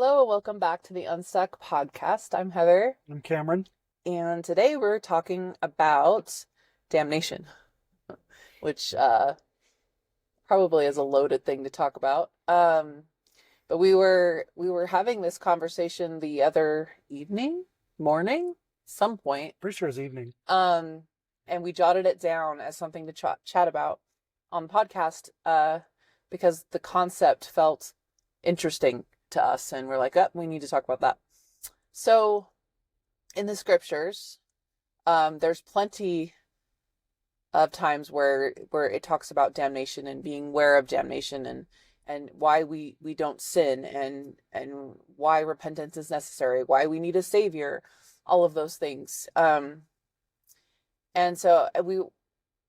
Hello, and welcome back to the Unstuck podcast. I'm Heather, I'm Cameron. and today we're talking about damnation, which probably is a loaded thing to talk about. But we were having this conversation the other morning, some point, Pretty sure it's evening. um, and we jotted it down as something to chat about on the podcast, because the concept felt interesting to us, and we're like, oh, we need to talk about that. So in the scriptures, there's plenty of times where it talks about damnation and being aware of damnation, and why we don't sin, and why repentance is necessary, why we need a savior, all of those things. And so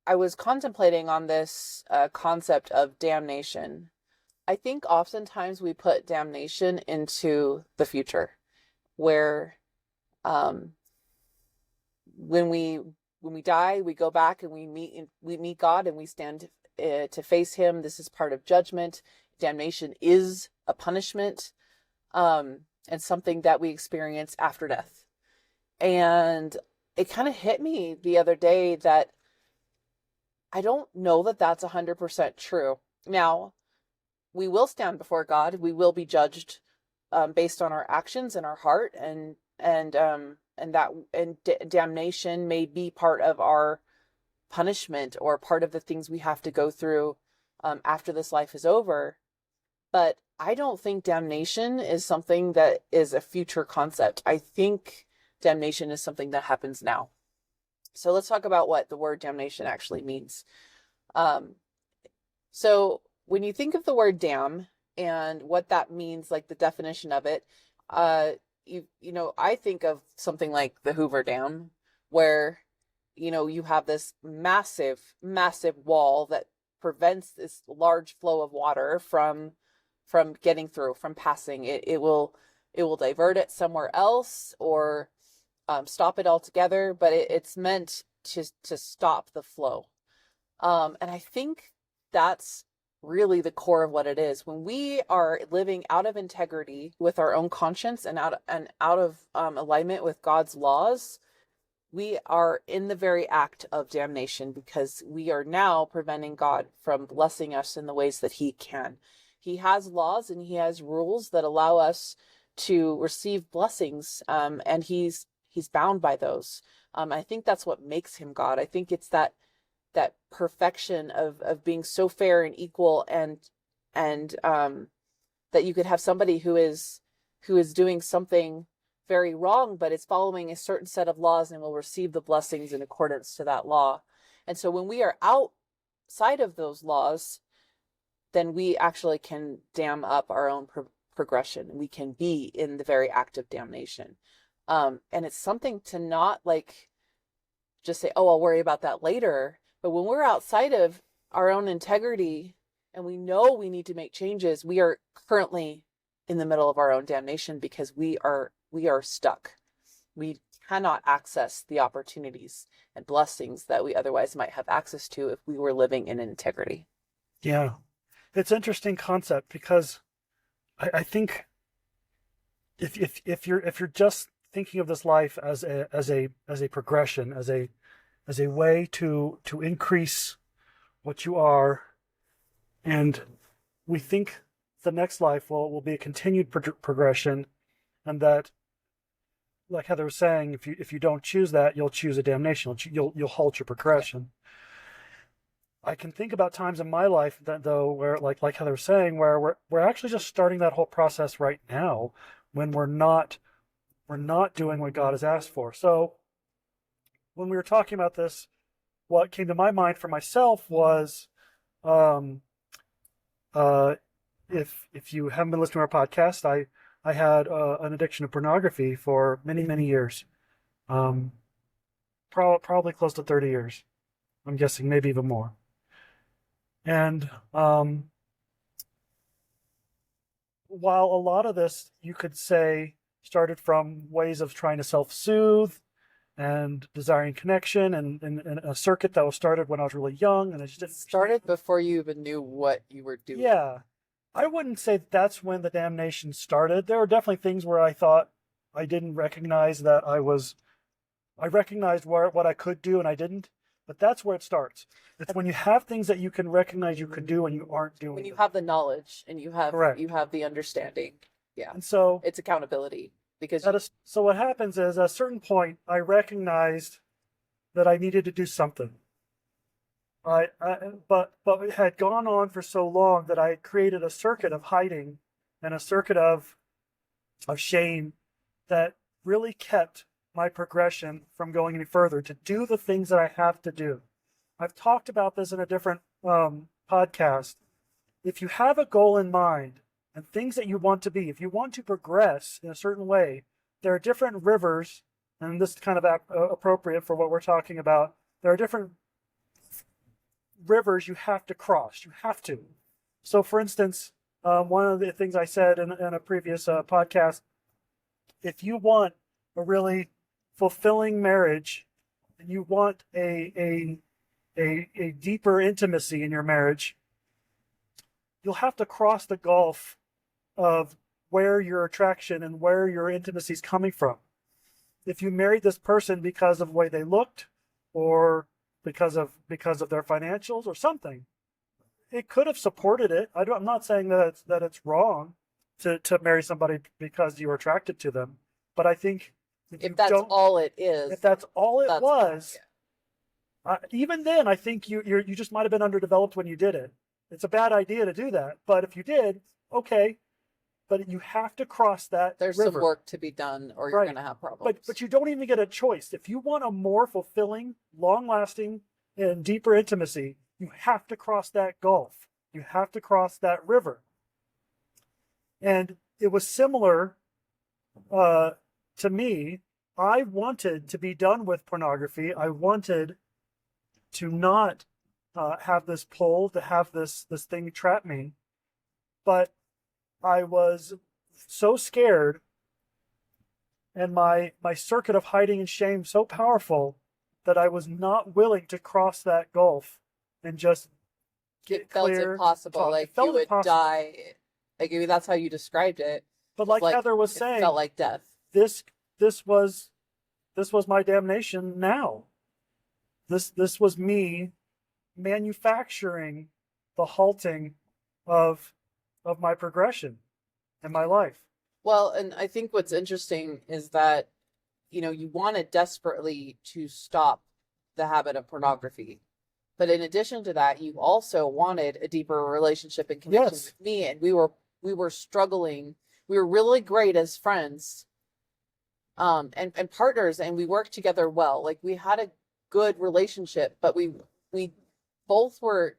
I was contemplating on this concept of damnation. I think oftentimes we put damnation into the future, where um, when we die, we go back and we meet God, and we stand to face Him. This is part of judgment. Damnation is a punishment, and something that we experience after death. And it kind of hit me the other day that I don't know that that's 100% true. Now, we will stand before God. We will be judged based on our actions and our heart, and damnation may be part of our punishment, or part of the things we have to go through after this life is over. But I don't think damnation is something that is a future concept. I think damnation is something that happens now. So let's talk about what the word damnation actually means. So when you think of the word damn and what that means, like the definition of it, I think of something like the Hoover Dam, where, you have this massive, massive wall that prevents this large flow of water from getting through, from passing. It will divert it somewhere else, or stop it altogether, but it's meant to stop the flow. And I think that's really the core of what it is. When we are living out of integrity with our own conscience, and out of alignment with God's laws, we are in the very act of damnation, because we are now preventing God from blessing us in the ways that He can. He has laws and He has rules that allow us to receive blessings, and He's bound by those. I think that's what makes Him God. I think it's that perfection of being so fair and equal, and that you could have somebody who is doing something very wrong, but is following a certain set of laws, and will receive the blessings in accordance to that law. And so when we are outside of those laws, then we actually can dam up our own progression. We can be in the very act of damnation. And it's something to not just say, oh, I'll worry about that later. But when we're outside of our own integrity, and we know we need to make changes, we are currently in the middle of our own damnation, because we are stuck. We cannot access the opportunities and blessings that we otherwise might have access to if we were living in integrity. Yeah, it's an interesting concept, because I think if you're just thinking of this life as a progression, as a way to increase what you are, and we think the next life will be a continued progression, and that, like Heather was saying, if you don't choose that, you'll choose a damnation. You'll halt your progression. I can think about times in my life that, though, where like Heather was saying, where we're actually just starting that whole process right now, when we're not doing what God has asked for. So when we were talking about this, what came to my mind for myself was, if you haven't been listening to our podcast, I had an addiction to pornography for many, many years, probably close to 30 years. I'm guessing maybe even more. And while a lot of this, you could say, started from ways of trying to self-soothe and desiring connection, and a circuit that was started when I was really young, and I just didn't Started before you even knew what you were doing. Yeah. I wouldn't say that's when the damnation started. There were definitely things where I thought I didn't recognize that I recognized what I could do and I didn't, but that's where it starts. It's when you have things that you can recognize you could do and you aren't doing When you them. have the knowledge and Correct. you have the understanding. Yeah. And so It's accountability because so what happens is at a certain point I recognized that I needed to do something. But it had gone on for so long that I had created a circuit of hiding and a circuit of shame that really kept my progression from going any further to do the things that I have to do. I've talked about this in a different podcast. If you have a goal in mind and things that you want to be, if you want to progress in a certain way, there are different rivers, and this is kind of appropriate for what we're talking about. There are different rivers you have to cross. You have to. So, for instance, one of the things I said in a previous podcast, if you want a really fulfilling marriage and you want a deeper intimacy in your marriage, you'll have to cross the gulf of where your attraction and where your intimacy is coming from. If you married this person because of the way they looked or because of their financials or something, it could have supported it. I'm not saying that it's wrong to marry somebody because you're attracted to them, but I think if that's all it is, if that's all it was, even then, I think you just might have been underdeveloped when you did it. It's a bad idea to do that, but if you did, okay. But you have to cross that There's river. some work to be done, or you're going to have problems. But you don't even get a choice. If you want a more fulfilling, long-lasting, and deeper intimacy, you have to cross that gulf. You have to cross that river. And it was similar to me. I wanted to be done with pornography. I wanted to not have this pull, to have this thing trap me. But I was so scared and my circuit of hiding and shame so powerful that I was not willing to cross that gulf and just get clear. It felt impossible. Like you would die. Like that's how you described it. But like Heather was saying, it felt like death. This was my damnation now. This was me manufacturing the halting of my progression in my life. Well, and I think what's interesting is that, you wanted desperately to stop the habit of pornography. But in addition to that, you also wanted a deeper relationship and connection with me. And we were struggling. We were really great as friends, and partners, and we worked together well. Like we had a good relationship, but we both were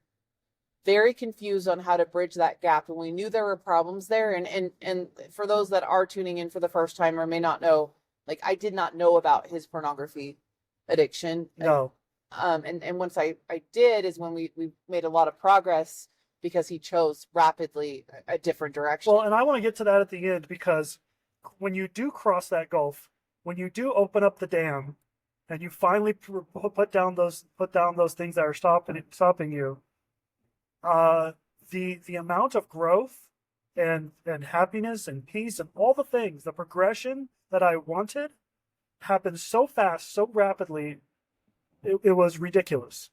very confused on how to bridge that gap, and we knew there were problems there. And for those that are tuning in for the first time or may not know, like I did not know about his pornography addiction. No. And once I did is when we made a lot of progress because he chose rapidly a different direction. Well, and I want to get to that at the end, because when you do cross that gulf, when you do open up the dam, and you finally put down those things that are stopping you. The amount of growth and happiness and peace and all the things, the progression that I wanted happened so fast, so rapidly, it was ridiculous.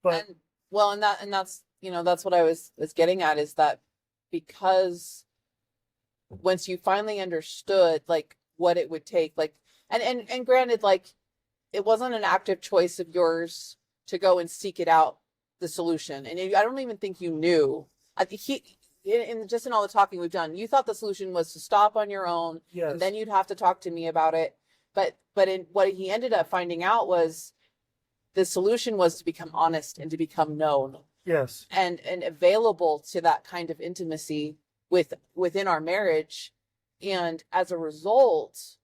But that's that's what I was getting at, is that because once you finally understood like what it would take, like and granted, like it wasn't an active choice of yours to go and seek it out, the solution, and I don't even think you knew. I think in all the talking we've done, you thought the solution was to stop on your own, and then you'd have to talk to me about it. But in what he ended up finding out was the solution was to become honest and to become known. Yes. And available to that kind of intimacy within our marriage. And as a result,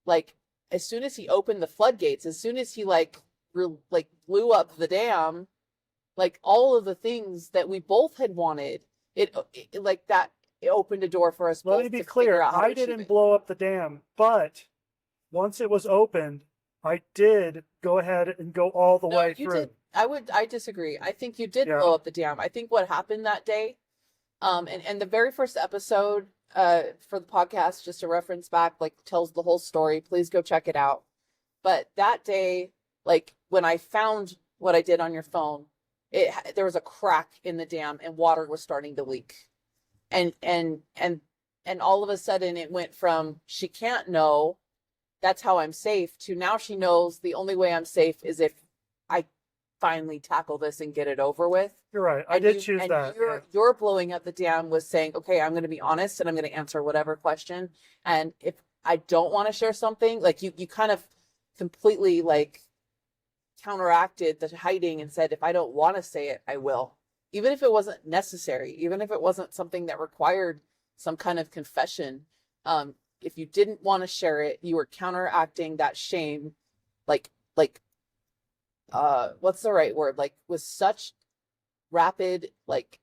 like as soon as he opened the floodgates, as soon as he blew up the dam, like all of the things that we both had wanted, it opened a door for us both. Let me be clear. I didn't blow up the dam, but once it was opened, I did go ahead and go all the way through. I disagree. I think you did blow up the dam. I think what happened that day, And the very first episode for the podcast, just a reference back, like tells the whole story. Please go check it out. But that day, like when I found what I did on your phone, there was a crack in the dam and water was starting to leak. And all of a sudden it went from she can't know that's how I'm safe to now she knows the only way I'm safe is if I finally tackle this and get it over with. You're right. I did choose that. Your blowing up the dam was saying, okay, I'm going to be honest and I'm going to answer whatever question. And if I don't want to share something, like you kind of completely like counteracted the hiding and said, if I don't want to say it, I will. Even if it wasn't necessary, even if it wasn't something that required some kind of confession. If you didn't want to share it, you were counteracting that shame, like, what's the right word? Like with such rapid, like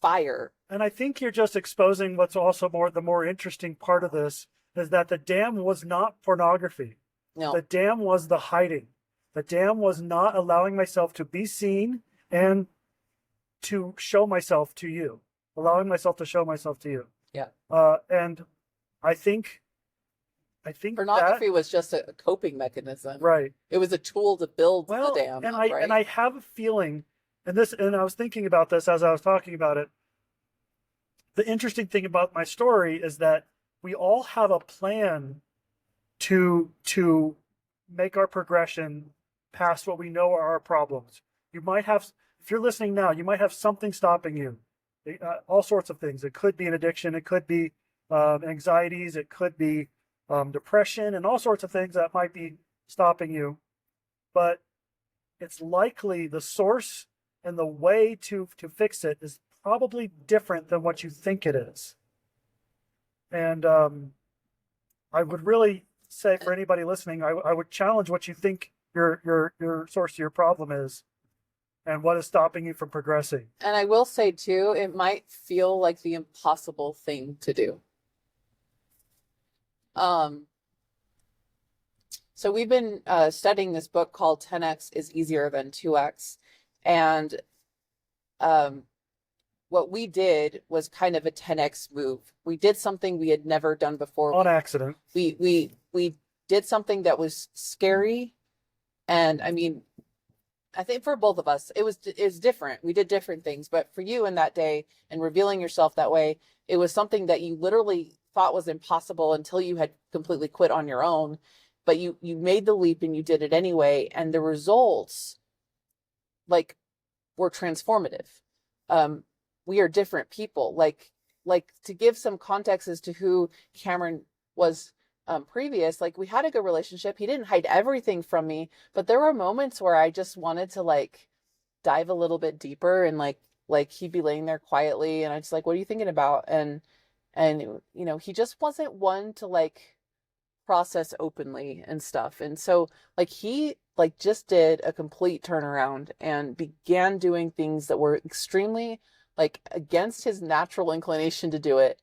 fire. And I think you're just exposing what's also the more interesting part of this is that the dam was not pornography. No. The dam was the hiding. The dam was not allowing myself to be seen and to show myself to you, allowing myself to show myself to you. Yeah. And I think pornography was just a coping mechanism. Right. It was a tool to build the dam. And right? I have a feeling, and I was thinking about this as I was talking about it. The interesting thing about my story is that we all have a plan to make our progression past what we know are our problems. You might have, if you're listening now, you might have something stopping you. All sorts of things. It could be an addiction. It could be anxieties. It could be depression and all sorts of things that might be stopping you. But it's likely the source and the way to fix it is probably different than what you think it is. And I would really say for anybody listening, I would challenge what you think your source of your problem is and what is stopping you from progressing. And I will say too, it might feel like the impossible thing to do. So we've been studying this book called 10x is easier than 2x. And what we did was kind of a 10x move. We did something we had never done before. On accident. We did something that was scary. And I mean, I think for both of us, it was different. We did different things, but for you in that day and revealing yourself that way, it was something that you literally thought was impossible until you had completely quit on your own. But you made the leap and you did it anyway. And the results like were transformative. We are different people. Like to give some context as to who Cameron was previous, like we had a good relationship. He didn't hide everything from me, but there were moments where I just wanted to like dive a little bit deeper and like he'd be laying there quietly and I just like, what are you thinking about? And you know, he just wasn't one to like process openly and stuff. And so like he like just did a complete turnaround and began doing things that were extremely like against his natural inclination to do it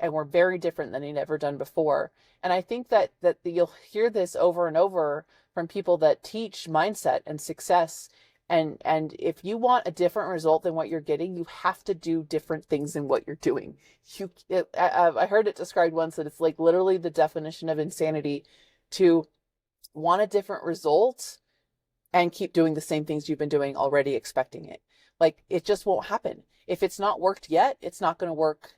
and were very different than he'd ever done before. And I think that you'll hear this over and over from people that teach mindset and success. And if you want a different result than what you're getting, you have to do different things than what you're doing. I heard it described once that it's like literally the definition of insanity to want a different result and keep doing the same things you've been doing already expecting it. Like it just won't happen. If it's not worked yet, it's not going to work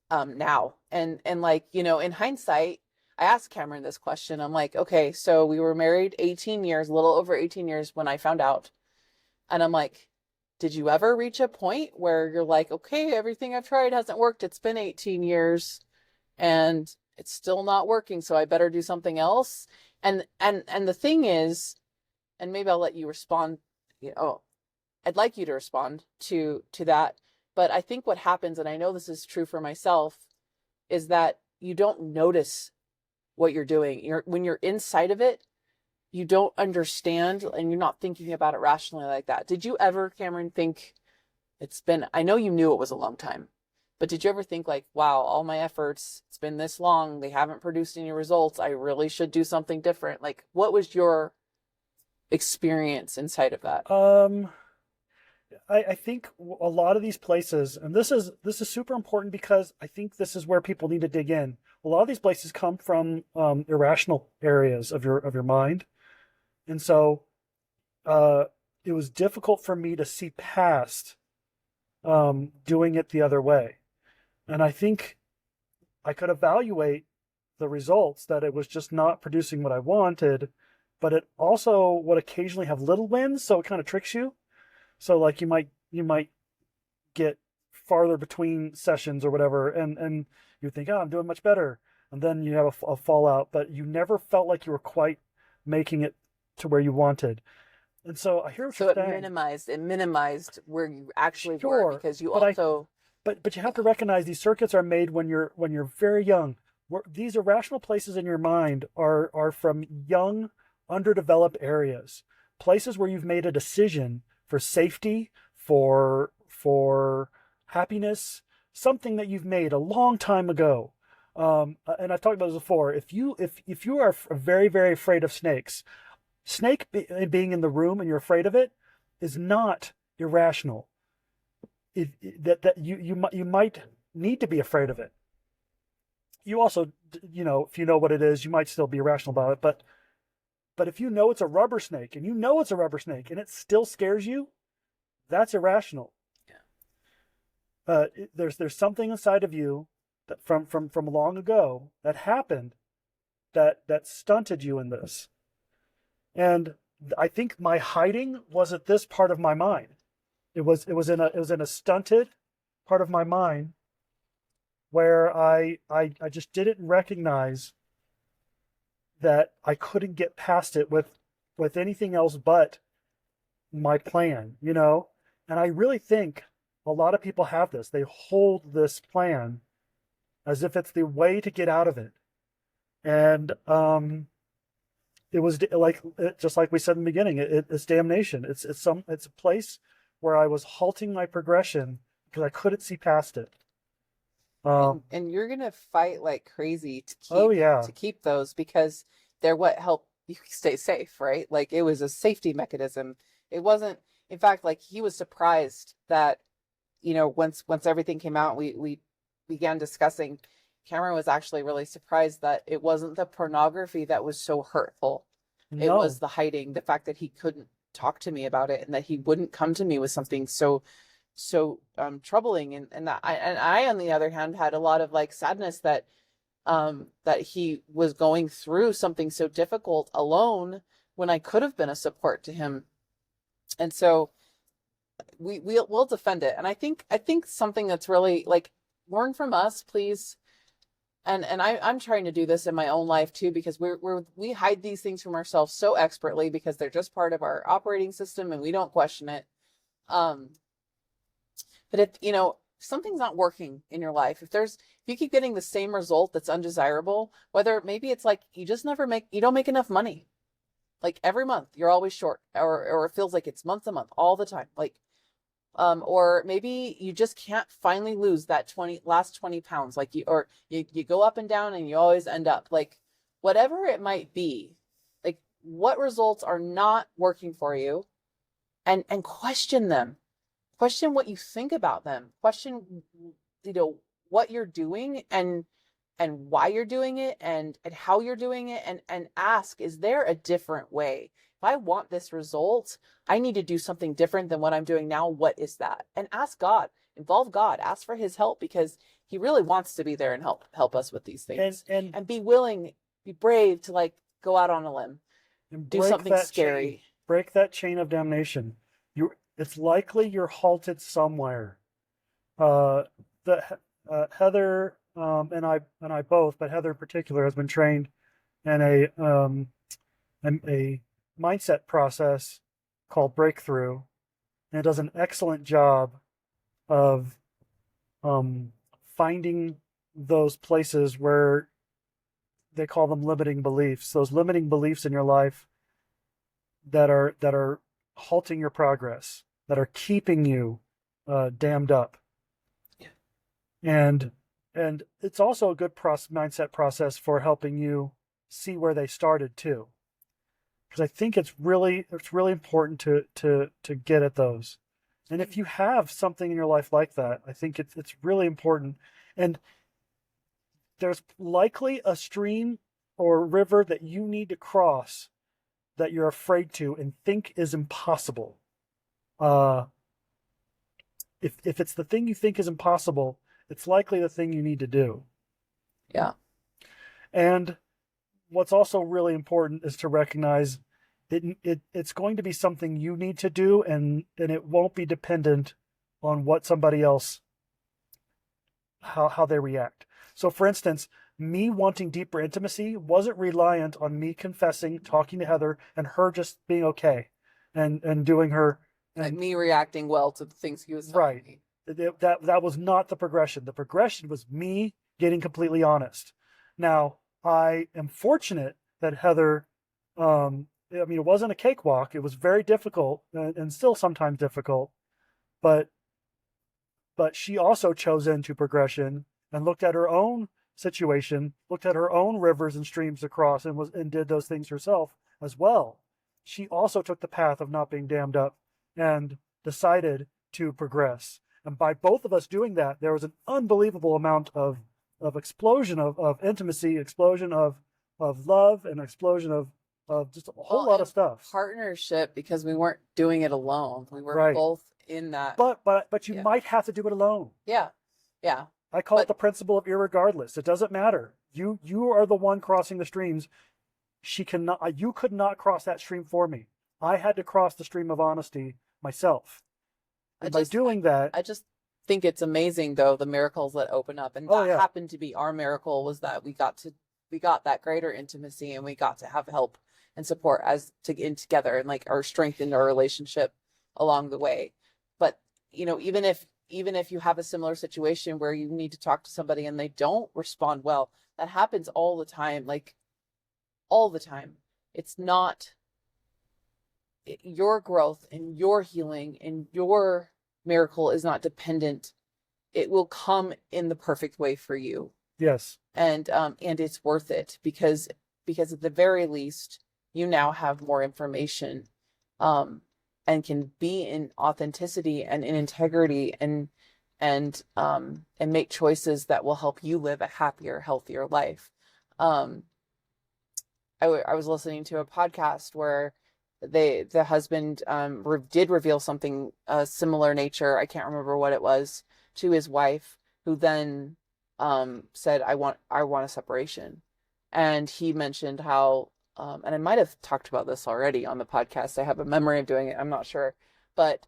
now. And like, you know, in hindsight, I asked Cameron this question. I'm like, okay, so we were married 18 years, a little over 18 years when I found out. And I'm like, did you ever reach a point where you're like, okay, everything I've tried hasn't worked. It's been 18 years and it's still not working. So I better do something else. And the thing is, and maybe I'll let you respond, you know, I'd like you to respond to that. But I think what happens, and I know this is true for myself, is that you don't notice what you're doing. When you're inside of it, you don't understand and you're not thinking about it rationally like that. Did you ever, Cameron, think I know you knew it was a long time, but did you ever think like, wow, all my efforts, it's been this long, they haven't produced any results. I really should do something different. Like, what was your experience inside of that? I think a lot of these places, and this is super important because I think this is where people need to dig in. A lot of these places come from irrational areas of your mind, and so uh, it was difficult for me to see past doing it the other way. And I think I could evaluate the results that it was just not producing what I wanted, but it also would occasionally have little wins, so it kind of tricks you. So like you might get farther between sessions or whatever, and you think, oh, I'm doing much better, and then you have a fallout, but you never felt like you were quite making it to where you wanted. And so I hear what So you're saying. it minimized where you actually were Sure, because you but I also, but you have to recognize these circuits are made when you're very young. These irrational places in your mind are from young, underdeveloped areas, places where you've made a decision for safety, for happiness, something that you've made a long time ago. And I've talked about this before. If you are very very afraid of snakes, being in the room and you're afraid of it is not irrational. That you might need to be afraid of it. You also, if you know what it is, you might still be irrational about it. But if you know it's a rubber snake and you know it's a rubber snake and it still scares you, that's irrational. There's something inside of you that from long ago that happened that stunted you in this. And I think my hiding was at this part of my mind. It was in a stunted part of my mind where I just didn't recognize that I couldn't get past it with anything else but my plan, And I really think a lot of people have this. They hold this plan as if it's the way to get out of it. And it was just like we said in the beginning, it's damnation. It's a place where I was halting my progression because I couldn't see past it. and you're gonna fight like crazy Oh yeah, to keep those because they're what help you stay safe, right? Like it was a safety mechanism. It wasn't, in fact, like he was surprised that, once everything came out, we began discussing. Cameron was actually really surprised that it wasn't the pornography that was so hurtful. It was no, the hiding, the fact that he couldn't talk to me about it and that he wouldn't come to me with something so troubling, and that I on the other hand had a lot of like sadness that he was going through something so difficult alone when I could have been a support to him. And so we'll defend it. And I think something that's really like, learn from us, please. And I'm trying to do this in my own life too, because we hide these things from ourselves so expertly because they're just part of our operating system and we don't question it. Um, but if something's not working in your life, if you keep getting the same result that's undesirable, whether maybe it's like you don't make enough money, like every month you're always short, or it feels like it's month to month all the time, like or maybe you just can't finally lose that last 20 pounds, like you go up and down and you always end up, like whatever it might be, like what results are not working for you, and question them. Question what you think about them. Question, what you're doing, and why you're doing it, and how you're doing it, and ask, is there a different way? If I want this result, I need to do something different than what I'm doing now. What is that? And ask God, involve God, ask for his help, because he really wants to be there and help us with these things. and And be willing, be brave to like go out on a limb, and do something scary. break that chain of damnation. It's likely you're halted somewhere. Uh, the Heather and I both, but Heather in particular, has been trained in a mindset process called breakthrough, and it does an excellent job of finding those places where they call them limiting beliefs, those limiting beliefs in your life that are halting your progress, that are keeping you dammed up. Yeah. And it's also a good mindset process for helping you see where they started too, because I think it's really important to get at those. And if you have something in your life like that, I think it's really important. And there's likely a stream or river that you need to cross that you're afraid to and think is impossible. Uh, if it's the thing you think is impossible, it's likely the thing you need to do. Yeah. And what's also really important is to recognize it's going to be something you need to do, and it won't be dependent on what somebody else, how they react. So for instance, me wanting deeper intimacy wasn't reliant on me confessing, talking to Heather, and her just being okay and doing her, Like and me reacting well to the things he was telling right. me. That was not the progression. The progression was me getting completely honest. Now, I am fortunate that Heather, I mean, it wasn't a cakewalk. It was very difficult and still sometimes difficult, but she also chose into progression and looked at her own situation, looked at her own rivers and streams to cross, and did those things herself as well. She also took the path of not being dammed up and decided to progress. And by both of us doing that, there was an unbelievable amount of explosion of intimacy, explosion of love, and explosion of just a whole lot of stuff. Partnership, because we weren't doing it alone. We were Right. both in that. But you Yeah. might have to do it alone. Yeah. Yeah. I call But it the principle of irregardless. It doesn't matter. You are the one crossing the streams. She cannot. You could not cross that stream for me. I had to cross the stream of honesty myself. And by doing that, I just think it's amazing though, the miracles that open up. And Oh, that yeah. happened to be our miracle, was that we got that greater intimacy, and we got to have help and support as to get in together, and like our strengthened our relationship along the way. But even if you have a similar situation where you need to talk to somebody and they don't respond well, that happens all the time, like all the time. It's not your growth and your healing and your miracle is not dependent. It will come in the perfect way for you. yes, And it's worth it, because at the very least you now have more information, and can be in authenticity and in integrity, and make choices that will help you live a happier, healthier life. um I was listening to a podcast where the husband did reveal something similar nature. I can't remember what it was, to his wife, who then said, I want a separation. And he mentioned how, and I might have talked about this already on the podcast. I have a memory of doing it. I'm not sure, but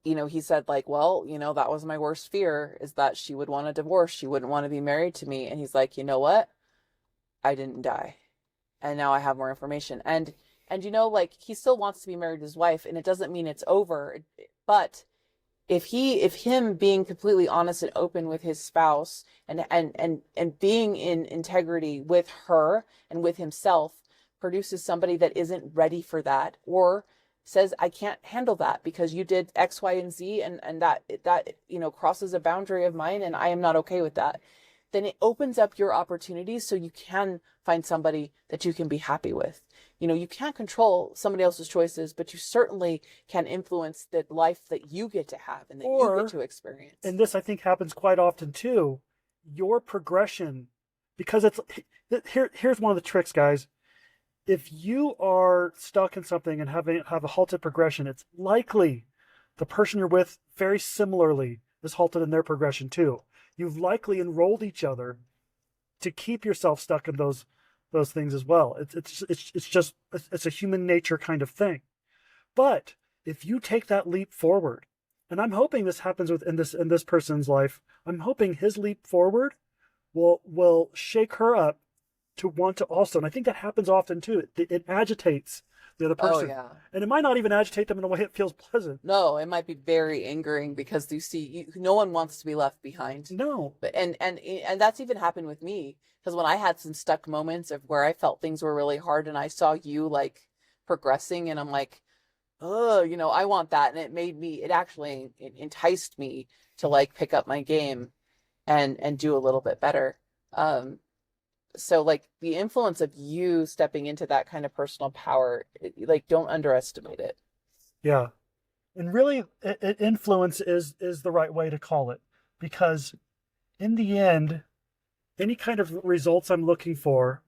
he said, like, well, that was my worst fear, is that she would want a divorce. She wouldn't want to be married to me. And he's like, you know what? I didn't die, and now I have more information. And like, he still wants to be married to his wife, and it doesn't mean it's over. But if him being completely honest and open with his spouse, and being in integrity with her and with himself, produces somebody that isn't ready for that, or says, I can't handle that because you did X, Y, and Z, and that crosses a boundary of mine, and I am not okay with that, then it opens up your opportunities, so you can find somebody that you can be happy with. You can't control somebody else's choices, but you certainly can influence the life that you get to have and that you get to experience. And this, I think, happens quite often too. Your progression, because here's one of the tricks, guys. If you are stuck in something and have a halted progression, it's likely the person you're with very similarly is halted in their progression too. You've likely enrolled each other to keep yourself stuck in those things as well. It's a human nature kind of thing. But if you take that leap forward, and I'm hoping this happens in this person's life, I'm hoping his leap forward will shake her up to want to also, and I think that happens often too. It agitates the other person. Oh, yeah. And it might not even agitate them in a way it feels pleasant. No, it might be very angering, because no one wants to be left behind. No. But and that's even happened with me, because when I had some stuck moments of where I felt things were really hard, and I saw you like progressing, and I'm like, oh, I want that. And it actually enticed me to like pick up my game and do a little bit better. So like, the influence of you stepping into that kind of personal power, like, don't underestimate it. Yeah. And really, influence is the right way to call it, because in the end, any kind of results I'm looking for,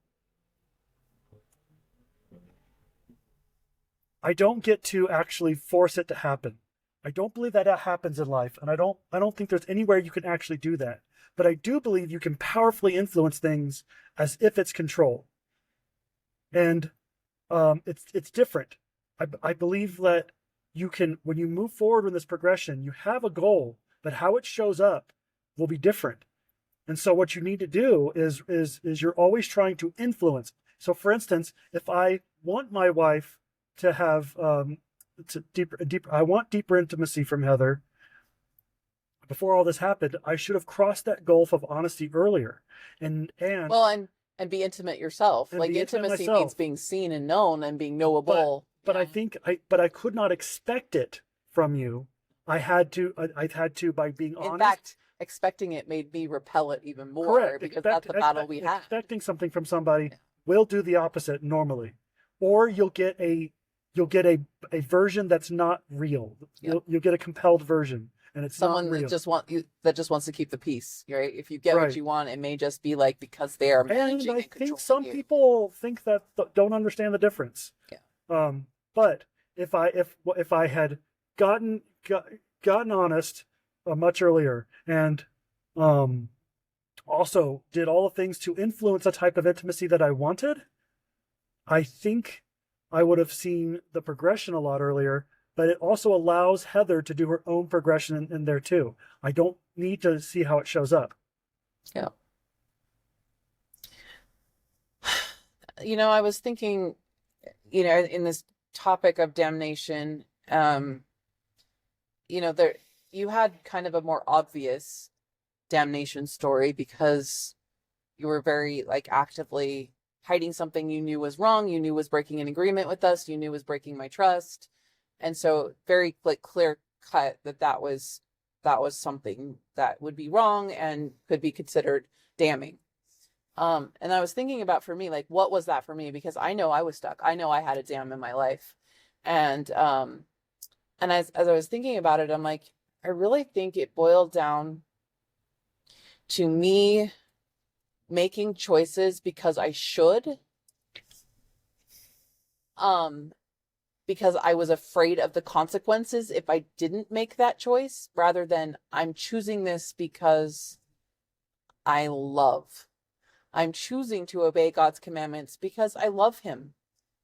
I don't get to actually force it to happen. I don't believe that happens in life, and I don't think there's anywhere you can actually do that. But I do believe you can powerfully influence things as if it's control. And it's different. I believe that you can, when you move forward in this progression, you have a goal, but how it shows up will be different. And so what you need to do is you're always trying to influence. So for instance, if I want my wife to have deeper, I want deeper intimacy from Heather. Before all this happened, I should have crossed that gulf of honesty earlier, and Well, and be intimate yourself. and Like be intimate intimacy means myself. being seen and known and being But knowable. but I Yeah. think I could not expect it from you. I had to by being In honest. fact, expecting it made me repel it even more Correct. because that's the battle we had. Expecting something from somebody will do the opposite normally, or you'll get a version that's not real. Yeah. You'll get a compelled version, and it's not Someone real. that just wants to keep the peace, right? If you get Right. what you want, it may just be like because they are And managing I and think controlling some you. people think that don't understand the difference. Yeah. But if I had gotten gotten honest much earlier, and also did all the things to influence a type of intimacy that I wanted, I think I would have seen the progression a lot earlier. But it also allows Heather to do her own progression in there too. I don't need to see how it shows up. Yeah. I was thinking, in this topic of damnation, there you had kind of a more obvious damnation story because you were very like actively hiding something you knew was wrong, you knew was breaking an agreement with us, you knew was breaking my trust. And so very like clear cut that was something that would be wrong and could be considered damning. And I was thinking about for me, like, what was that for me? Because I know I was stuck. I know I had a dam in my life. And as I was thinking about it, I'm like, I really think it boiled down to me making choices because I should, because I was afraid of the consequences if I didn't make that choice, rather than I'm choosing this because I love. I'm choosing to obey God's commandments because I love him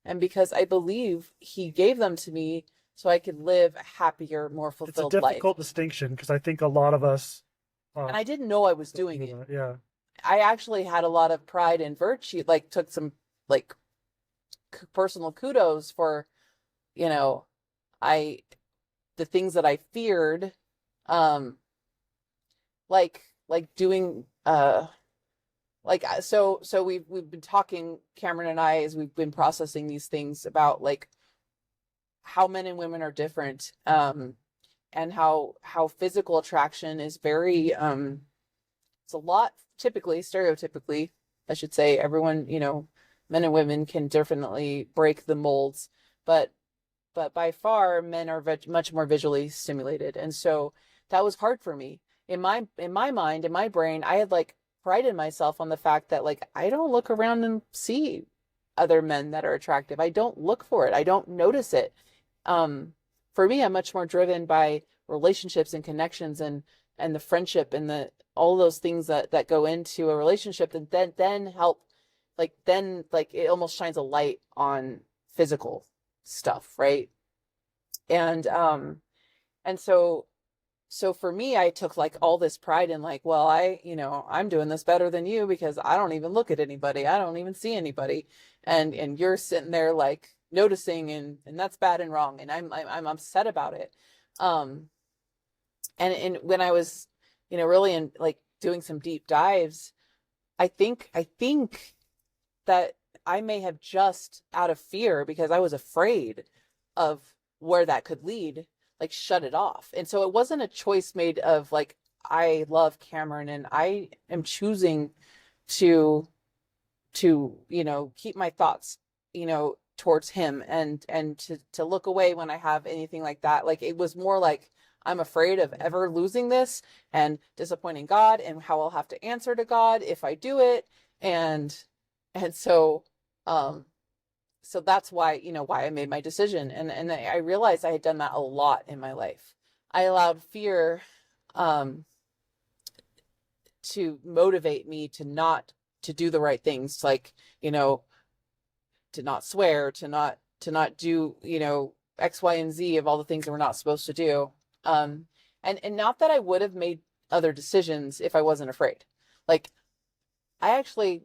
and because I believe he gave them to me so I could live a happier, more It's a fulfilled life. difficult distinction because I think a lot of us. And I didn't know I was doing it. Yeah. I actually had a lot of pride and virtue, like took some like personal kudos for, you know, I the things that I feared, um, like doing so we've been talking, Cameron and I, as we've been processing these things about like how men and women are different, and how physical attraction is very it's a lot, typically, stereotypically, I should say. Everyone, men and women can definitely break the molds, but by far men are much more visually stimulated, and so that was hard for me. In my mind, in my brain, I had like prided myself on the fact that like I don't look around and see other men that are attractive. I don't look for it. I don't notice it. For me, I'm much more driven by relationships and connections and the friendship and the all those things that go into a relationship, and then help, then it almost shines a light on physical stuff, right? And so for me, I took like all this pride in like, well, I'm doing this better than you because I don't even look at anybody. I don't even see anybody. And you're sitting there like noticing, and that's bad and wrong. And I'm upset about it. And when I was, really in like doing some deep dives, I think that I may have, just out of fear because I was afraid of where that could lead, like shut it off. And so it wasn't a choice made of like, I love Cameron and I am choosing to keep my thoughts, towards him, and to look away when I have anything like that. Like, it was more like I'm afraid of ever losing this and disappointing God and how I'll have to answer to God if I do it. And so um so that's why, why I made my decision. And I realized I had done that a lot in my life. I allowed fear um to motivate me to do the right things, like, to not swear, to not do, X, Y, and Z of all the things that we're not supposed to do. And not that I would have made other decisions if I wasn't afraid. Like, I actually,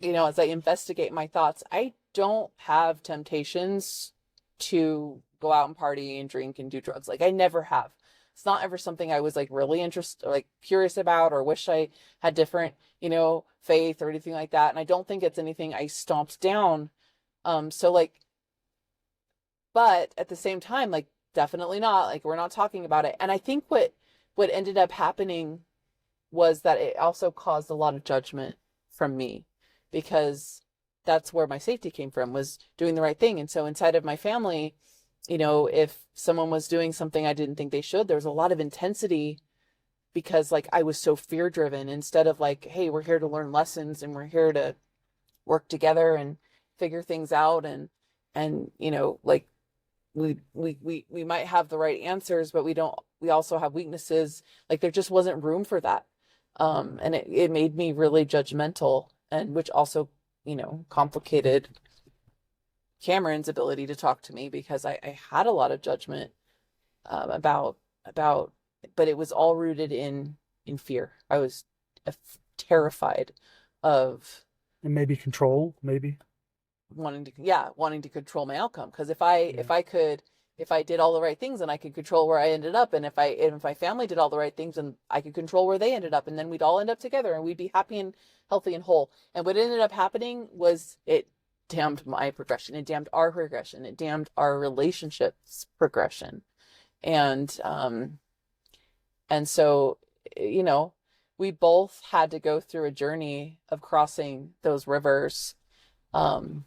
as I investigate my thoughts, I don't have temptations to go out and party and drink and do drugs. Like, I never have. It's not ever something I was like really interested, like curious about, or wish I had different, faith or anything like that. And I don't think it's anything I stomped down. So like, but at the same time, like, definitely not. Like, we're not talking about it. And I think what ended up happening was that it also caused a lot of judgment from me, because that's where my safety came from, was doing the right thing. And so inside of my family, if someone was doing something I didn't think they should, there was a lot of intensity, because like I was so fear driven, instead of like, hey, we're here to learn lessons and we're here to work together and figure things out. And like, we might have the right answers, but we also have weaknesses. Like, there just wasn't room for that. And it made me really judgmental, and which also, complicated Cameron's ability to talk to me, because I had a lot of judgment about, but it was all rooted in fear. I was terrified of, And maybe control, maybe. wanting to control my outcome. Because if I did all the right things, and I could control where I ended up, and if my family did all the right things, and I could control where they ended up, and then we'd all end up together and we'd be happy and healthy and whole. And what ended up happening was, it damned my progression. It damned our progression. It damned our relationships progression. And so, we both had to go through a journey of crossing those rivers. Um,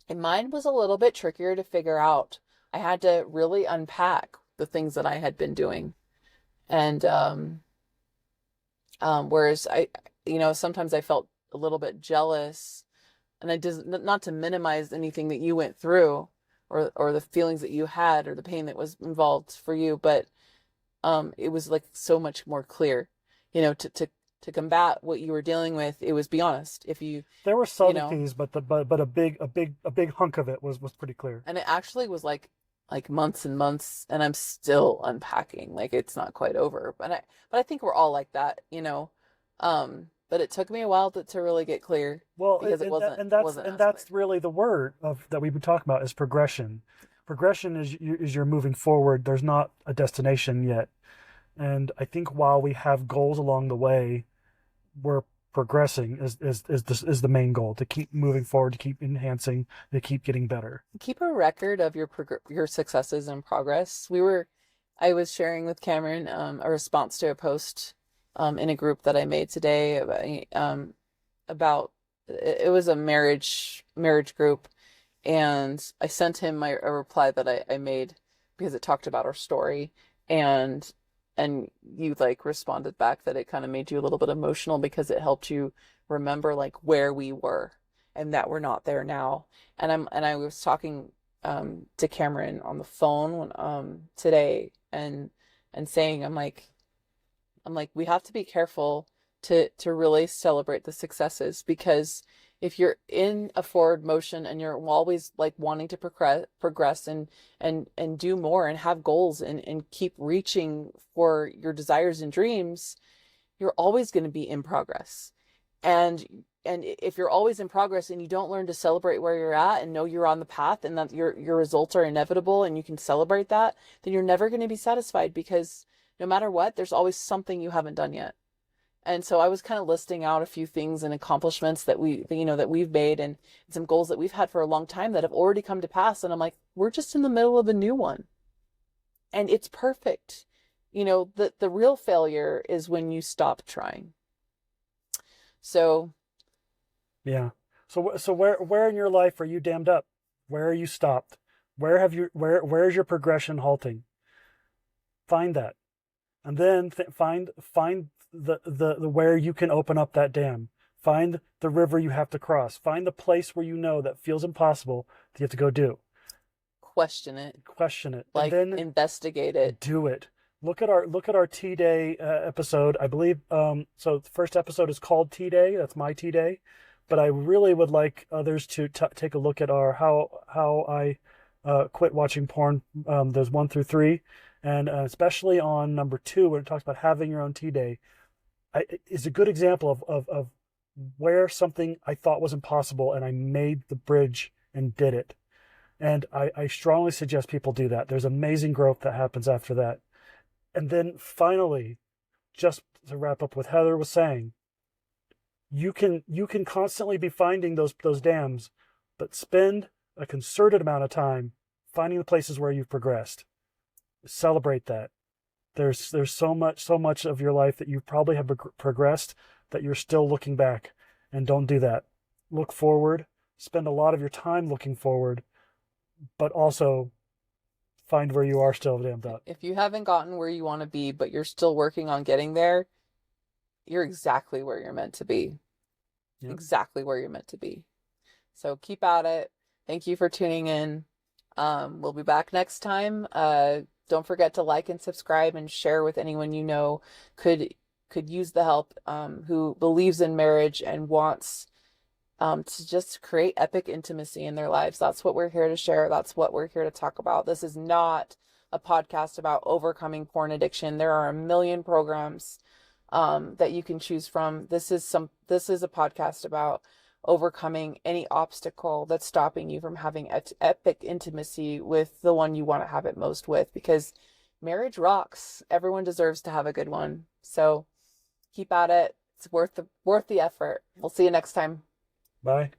and mine was a little bit trickier to figure out. I had to really unpack the things that I had been doing. And whereas sometimes I felt a little bit jealous, and I did not to minimize anything that you went through, or the feelings that you had, or the pain that was involved for you, but it was like so much more clear, to combat what you were dealing with. It was, be honest. If you, There were you know, subtleties, but a big hunk of it was pretty clear. and it actually was like months and months, and I'm still unpacking. Like, it's not quite over, but I think we're all like that, but it took me a while to really get clear, Well, because it and that, wasn't and that's wasn't and as clear. that's really the word of that we've been talking about, is progression. Progression is you're moving forward. There's not a destination yet. And I think while we have goals along the way, we're progressing is the main goal, to keep moving forward, to keep enhancing, to keep getting better. Keep a record of your successes and progress. I was sharing with Cameron a response to a post in a group that I made today about it was a marriage group, and I sent him a reply that I made, because it talked about our story, and you like responded back that it kind of made you a little bit emotional, because it helped you remember like where we were, and that we're not there now. And I was talking to Cameron on the phone today, and saying, I'm like, we have to be careful to really celebrate the successes, because if you're in a forward motion and you're always like wanting to progress and do more and have goals and keep reaching for your desires and dreams, you're always going to be in progress. And if you're always in progress and you don't learn to celebrate where you're at and know you're on the path, and that your results are inevitable and you can celebrate that, then you're never going to be satisfied, because no matter what, there's always something you haven't done yet. And so I was kind of listing out a few things and accomplishments that we've made, and some goals that we've had for a long time that have already come to pass. And I'm like, we're just in the middle of a new one, and it's perfect. The real failure is when you stop trying. So Yeah. So where in your life are you dammed up? Where are you stopped? Where's your progression halting? Find that, and then find the where you can open up that dam. Find the river you have to cross. Find the place where you know that feels impossible that you have to go do. Question it, Question it, and like then investigate it. do it. Look at our T Day episode. I believe so. The first episode is called T Day. That's my T Day. But I really would like others to take a look at our how I quit watching porn. There's 1 through 3, and especially on number 2 when it talks about having your own T Day, is a good example of where something I thought was impossible and I made the bridge and did it. And I strongly suggest people do that. There's amazing growth that happens after that. And then finally, just to wrap up what Heather was saying, you can constantly be finding those dams, but spend a concerted amount of time finding the places where you've progressed. Celebrate that. There's so much of your life that you probably have progressed that you're still looking back, and don't do that. Look forward. Spend a lot of your time looking forward, but also find where you are still damned up. If you haven't gotten where you want to be, but you're still working on getting there, you're exactly where you're meant to be. Yep. Exactly where you're meant to be. So keep at it. Thank you for tuning in. We'll be back next time. Don't forget to like and subscribe and share with anyone you know could use the help, who believes in marriage and wants to just create epic intimacy in their lives. That's what we're here to share. That's what we're here to talk about. This is not a podcast about overcoming porn addiction. There are a million programs that you can choose from. This is a podcast about overcoming any obstacle that's stopping you from having epic intimacy with the one you want to have it most with, because marriage rocks. Everyone deserves to have a good one. So keep at it. It's worth the effort. We'll see you next time. Bye.